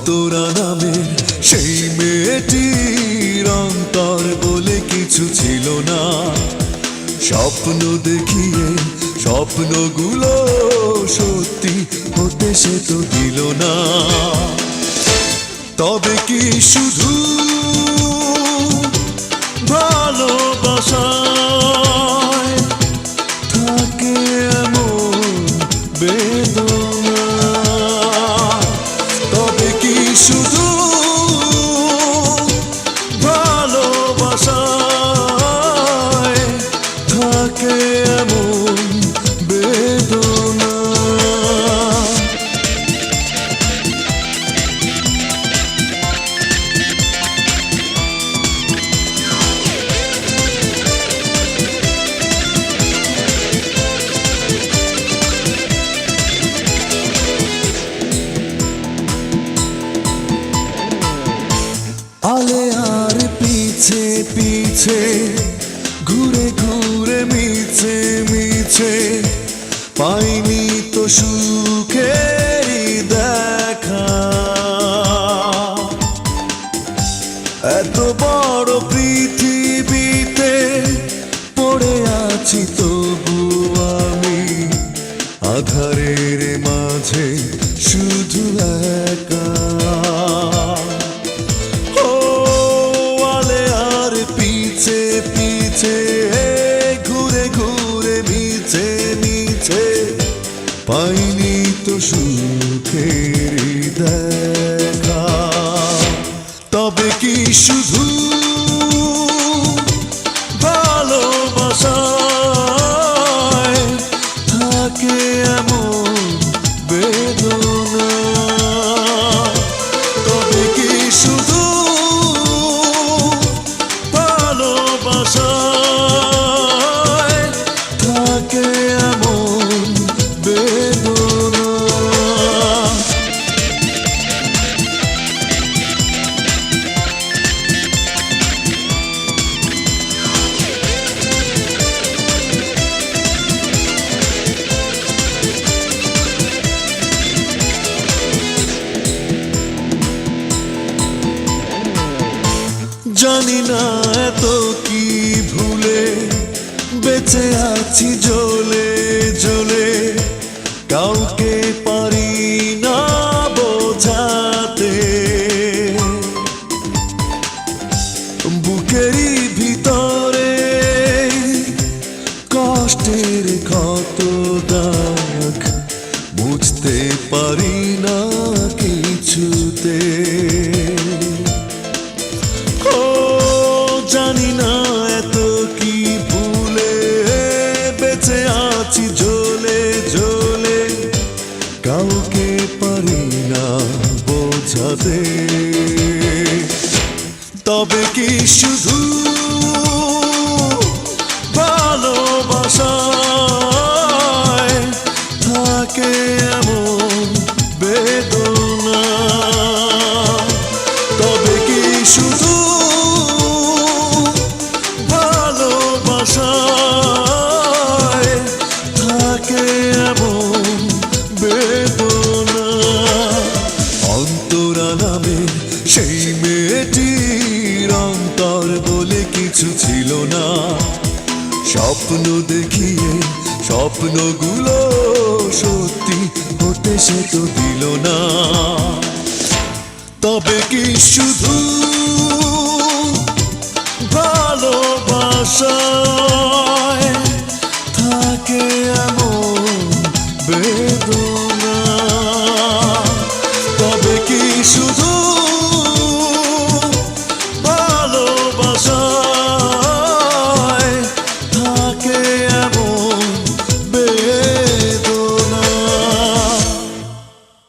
অন্তরা নামের সেই মেয়েটির অন্তর বলে কিছু ছিল না। স্বপ্ন দেখিয়ে স্বপ্নগুলো সত্যি হতে সে তো দিল না। তবে কি শুধু ভালোবাসায় থাকে এমন বেদনা? তবে কি শুধু ভালোবাসায় থাকে এমন বেদনা? আলে আর পিছে পিছে ঘুরে ঘুরে মিছে মিছে পাইনি তো সুখের দেখা। এত বড় পৃথিবীতে পড়ে আছি তবু আমি আধারের মাঝে শুধু একা। ঘুরে ঘুরে মিছে মিছে পাইনি তো সুখের দেখা। তবে কি শুধু ভালোবাসায় থাকে এমন বেদনা? তবে কি শুধু ভালোবাসায় থাকে এমন বেদনা? জানি না এত কি ভুলে বেঁচে আছি জ্বলে জ্বলে, কাউকে পারি না বোঝাতে। বুকেরই ভিতরে কষ্টের ক্ষত দাগ বুঝতে পারি না কিছুতে। জানি না এত কি ভুলে বেঁচে আছি জ্বলে জ্বলে, কাউকে পারি না বোঝাতে। তবে কি শুধু ভালোবাসায় থাকে এমন বেদনা? তবে কি শুধু ভালোবাসায় থাকে এমন বেদনা? অন্তরা নামের সেই মেয়েটির অন্তর বলে কিছু ছিল না। স্বপ্ন দেখিয়ে স্বপ্নগুলো সত্যি হতে সে তো দিল না। তবে কি শুধু